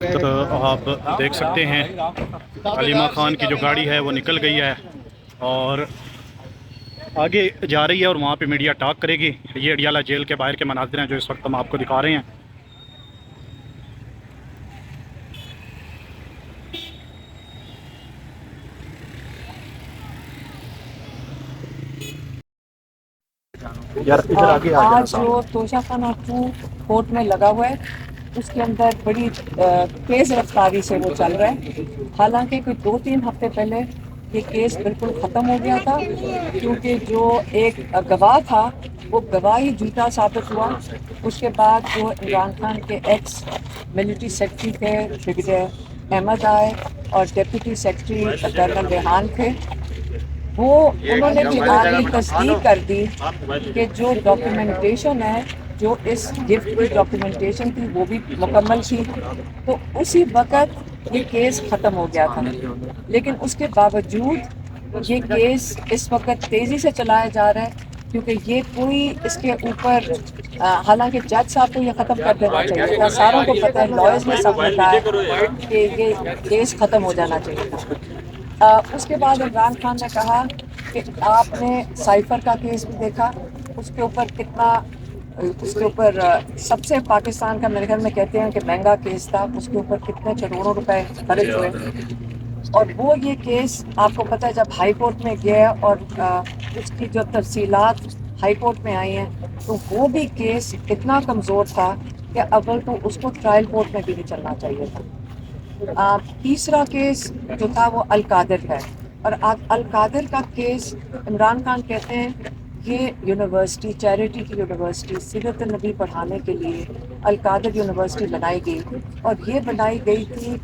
تو آپ دیکھ سکتے ہیں علیمہ خان کی جو گاڑی ہے وہ نکل گئی ہے اور آگے جا رہی ہے اور وہاں پہ میڈیا ٹاک کرے گی۔ یہ اڈیالہ جیل کے باہر کے مناظر ہیں جو اس وقت ہم آپ کو دکھا رہے ہیں۔ آج جو توشہ خانہ 2 کورٹ میں لگا ہوا ہے اس کے اندر بڑی تیز رفتاری سے وہ چل رہا ہے۔ حالانکہ کوئی 2-3 ہفتے پہلے یہ کیس بالکل ختم ہو گیا تھا، کیونکہ جو ایک گواہ تھا وہ گواہ ہی جھوٹا ثابت ہوا۔ اس کے بعد جو عمران خان کے ایکس ملٹری سیکرٹری تھے بریگیڈیئر احمد آئے اور ڈپٹی سیکرٹری کرنل ریحان تھے، انہوں نے بھی آگے تصدیق کر دی کہ جو ڈاکیومنٹیشن ہے، جو اس گفٹ کی ڈاکیومنٹیشن تھی وہ بھی مکمل تھی۔ تو اسی وقت یہ کیس ختم ہو گیا تھا، لیکن اس کے باوجود یہ کیس اس وقت تیزی سے چلایا جا رہا ہے، کیونکہ یہ کوئی اس کے اوپر حالانکہ جج صاحب کو یہ ختم کر دینا چاہیے تھا، ساروں کو پتہ ہے، لائرز نے سب نے کہا ہے کہ یہ کیس ختم ہو جانا چاہیے تھا۔ اس کے بعد عمران خان نے کہا کہ آپ نے سائفر کا کیس بھی دیکھا، اس کے اوپر سب سے پاکستان کا میرے خیال میں کہتے ہیں کہ مہنگا کیس تھا، اس کے اوپر کتنے کروڑوں روپے خرچ ہوئے، اور وہ یہ کیس آپ کو پتہ ہے جب ہائی کورٹ میں گیا اور اس کی جو تفصیلات ہائی کورٹ میں آئی ہیں تو وہ بھی کیس اتنا کمزور تھا کہ اول تو اس کو ٹرائل کورٹ میں بھی نہیں چلنا چاہیے تھا۔ تیسرا کیس جو تھا وہ القادر ہے، اور القادر کا کیس عمران خان کہتے ہیں یہ یونیورسٹی، چیریٹی کی یونیورسٹی، سیرت النبی پڑھانے کے لیے القادر یونیورسٹی بنائی گئی، اور یہ بنائی گئی تھی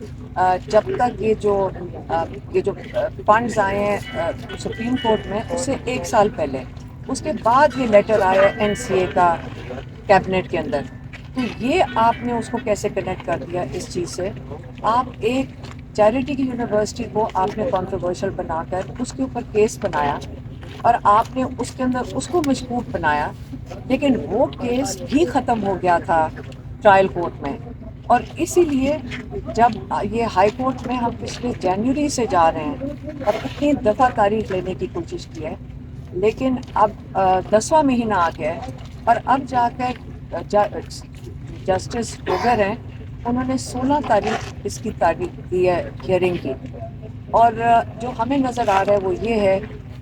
جب تک یہ جو فنڈز آئے ہیں سپریم کورٹ میں اس سے 1 سال پہلے، اس کے بعد یہ لیٹر آیا این سی اے کا کیبنٹ کے اندر۔ تو یہ آپ نے اس کو کیسے کنیکٹ کر دیا اس چیز سے؟ آپ ایک چیریٹی کی یونیورسٹی کو آپ نے کنٹروورشل بنا کر اس کے اوپر کیس بنایا اور آپ نے اس کے اندر اس کو مشکوک بنایا، لیکن وہ کیس بھی ختم ہو گیا تھا ٹرائل کورٹ میں، اور اسی لیے جب یہ ہائی کورٹ میں ہم پچھلے جنوری سے جا رہے ہیں اور اتنی دفعہ تاریخ لینے کی کوشش کی ہے، لیکن اب 10واں مہینہ آ گیا ہے، اور اب جا کر جسٹس ڈوگر ہیں، انہوں نے 16 تاریخ اس کی تاریخ دی ہے ہیئرنگ کی، اور جو ہمیں نظر آ رہا ہے وہ یہ ہے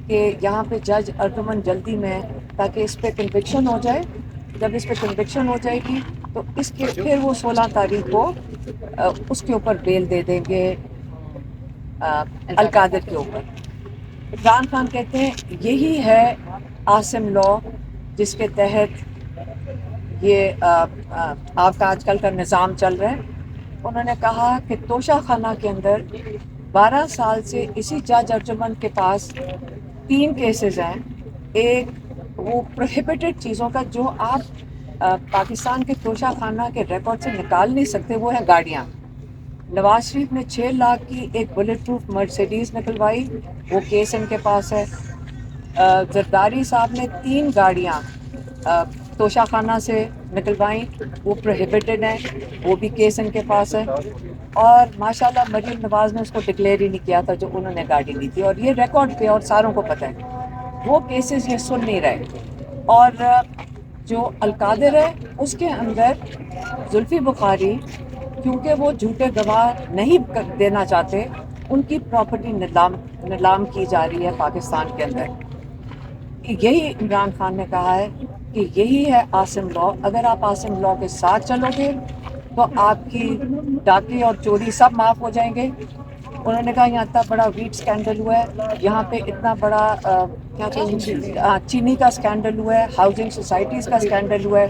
کہ یہاں پہ جج ارجمن جلدی میں تاکہ اس پہ کنوکشن ہو جائے، جب اس پہ کنوکشن ہو جائے گی تو اس کے پھر وہ 16 تاریخ کو اس کے اوپر بیل دے دیں گے القادر کے اوپر۔ عمران خان کہتے ہیں یہی ہے عاصم لا جس کے تحت یہ آپ کا آج کل کا نظام چل رہا ہے۔ انہوں نے کہا کہ توشہ خانہ کے اندر 12 سال سے اسی جج ارجمن کے پاس 3 کیسز ہیں، ایک وہ پروہیبٹڈ چیزوں کا جو آپ پاکستان کے توشہ خانہ کے ریکارڈ سے نکال نہیں سکتے، وہ ہیں گاڑیاں۔ نواز شریف نے 6 لاکھ کی ایک بلٹ پروف مرسیڈیز نکلوائی، وہ کیس ان کے پاس ہے۔ زرداری صاحب نے 3 گاڑیاں توشہ خانہ سے نکلوائیں، وہ پروہیبٹڈ ہیں، وہ بھی کیس ان کے پاس ہے، اور ماشاءاللہ مریم نواز نے اس کو ڈکلیئر ہی نہیں کیا تھا جو انہوں نے گاڑی لی تھی، اور یہ ریکارڈ پہ اور ساروں کو پتہ ہے، وہ کیسز یہ سن نہیں رہے۔ اور جو القادر ہے اس کے اندر زلفی بخاری، کیونکہ وہ جھوٹے گواہ نہیں دینا چاہتے، ان کی پراپرٹی نیلام کی جا رہی ہے پاکستان کے اندر۔ یہی عمران خان نے کہا ہے کہ یہی ہے عاصم لا، اگر آپ عاصم لا کے ساتھ چلو گے تو آپ کی ڈاکے اور چوری سب معاف ہو جائیں گے۔ انہوں نے کہا یہاں اتنا بڑا ویٹ سکینڈل ہوا ہے، یہاں پہ اتنا بڑا چینی کا سکینڈل ہوا ہے، ہاؤسنگ سوسائٹیز کا سکینڈل ہوا ہے،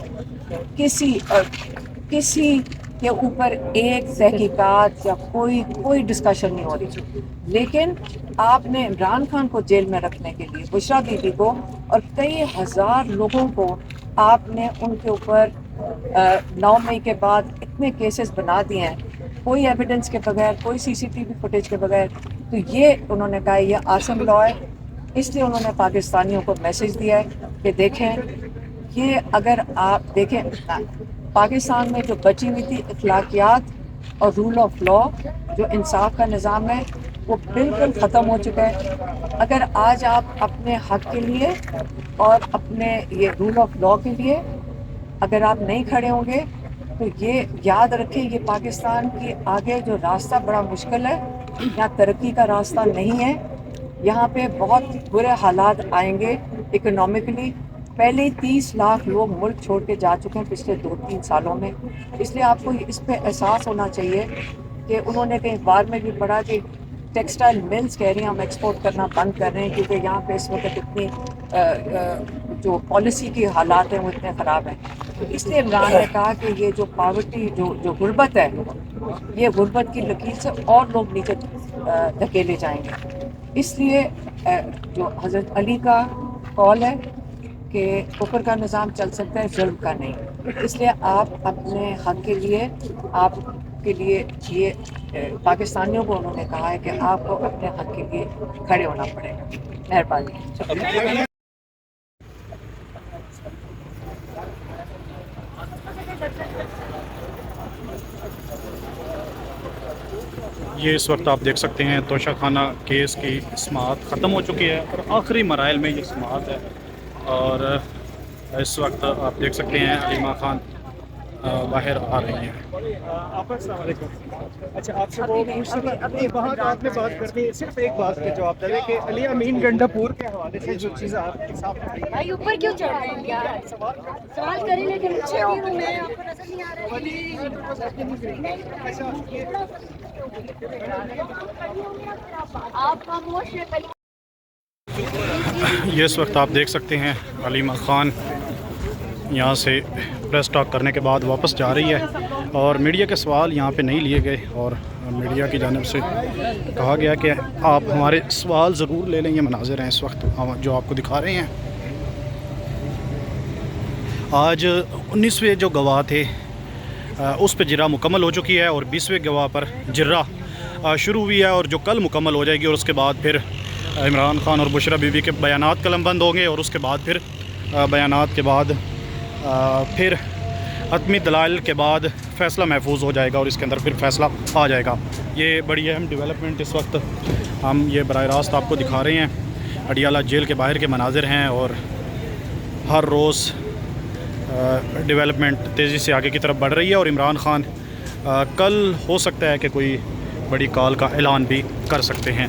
کسی کے اوپر ایک تحقیقات یا کوئی ڈسکشن نہیں ہو رہی، لیکن آپ نے عمران خان کو جیل میں رکھنے کے لیے، بشریٰ بی بی کو اور کئی ہزار لوگوں کو آپ نے ان کے اوپر 9 مئی کے بعد اتنے کیسز بنا دیے ہیں، کوئی ایویڈنس کے بغیر، کوئی سی سی ٹی وی فوٹیج کے بغیر۔ تو یہ انہوں نے کہا یہ عاصم لا ہے، اس لیے انہوں نے پاکستانیوں کو میسج دیا ہے کہ دیکھیں یہ اگر آپ دیکھیں پاکستان میں جو بچی ہوئی تھی اخلاقیات، اور رول آف لا جو انصاف کا نظام ہے وہ بالکل ختم ہو چکا ہے. اگر آج آپ اپنے حق کے لیے اور اپنے یہ رول آف لا کے لیے اگر آپ نہیں کھڑے ہوں گے تو یہ یاد رکھیں یہ پاکستان کی آگے جو راستہ بڑا مشکل ہے. یہاں ترقی کا راستہ نہیں ہے. یہاں پہ بہت برے حالات آئیں گے اکنامکلی. پہلے 30 لاکھ لوگ ملک چھوڑ کے جا چکے ہیں پچھلے 2-3 سالوں میں. اس لیے آپ کو اس پہ احساس ہونا چاہیے کہ انہوں نے کہیں بار میں بھی پڑھا کہ ٹیکسٹائل ملز کہہ رہی ہیں ہم ایکسپورٹ کرنا بند کر رہے ہیں کیونکہ یہاں پہ اس وقت اتنی جو پالیسی کی حالات ہیں وہ اتنے خراب ہیں. تو اس لیے عمران نے کہا کہ یہ جو پاورٹی جو غربت ہے یہ غربت کی لکیر سے اور لوگ نیچے دھکیلے جائیں گے. اس لیے جو حضرت علی کا قول ہے کہ کفر کا نظام چل سکتا ہے ظلم کا نہیں. اس لیے آپ اپنے حق کے لیے آپ کے لیے یہ پاکستانیوں کو انہوں نے کہا ہے کہ آپ کو اپنے حق کے لیے کھڑے ہونا پڑے گا. مہربانی. یہ اس وقت آپ دیکھ سکتے ہیں توشہ خانہ کیس کی سماعت ختم ہو چکی ہے اور آخری مراحل میں یہ سماعت ہے. اور اس وقت آپ دیکھ سکتے ہیں علیمہ خان باہر آ رہی ہیں. آپ السلام علیکم. اچھا آپ سے وہ ابھی وہاں آپ نے بات کرنی ہے. صرف ایک بات کا جواب دے کہ علی امین گنڈا پور کے حوالے سے جو چیزیں آپ کے سامنے بھائی اوپر کیوں چڑھ رہے ہیں یار سوال کریں لیکن اچھا ہوں میں آپ کو نظر نہیں آ رہا آپ خاموش ہیں. یہ اس وقت آپ دیکھ سکتے ہیں علیمہ خان یہاں سے پریس ٹاک کرنے کے بعد واپس جا رہی ہے اور میڈیا کے سوال یہاں پہ نہیں لیے گئے اور میڈیا کی جانب سے کہا گیا کہ آپ ہمارے سوال ضرور لے لیں. یہ مناظر ہیں اس وقت جو آپ کو دکھا رہے ہیں. آج 19ویں جو گواہ تھے اس پہ جرہ مکمل ہو چکی ہے اور 20ویں گواہ پر جرہ شروع ہوئی ہے اور جو کل مکمل ہو جائے گی اور اس کے بعد پھر عمران خان اور بشرا بی بی کے بیانات قلم بند ہوں گے اور اس کے بعد پھر بیانات کے بعد پھر حتمی دلائل کے بعد فیصلہ محفوظ ہو جائے گا اور اس کے اندر پھر فیصلہ آ جائے گا. یہ بڑی اہم ڈیولپمنٹ اس وقت ہم یہ براہ راست آپ کو دکھا رہے ہیں. اڈیالہ جیل کے باہر کے مناظر ہیں اور ہر روز ڈیولپمنٹ تیزی سے آگے کی طرف بڑھ رہی ہے اور عمران خان کل ہو سکتا ہے کہ کوئی بڑی کال کا اعلان بھی کر سکتے ہیں.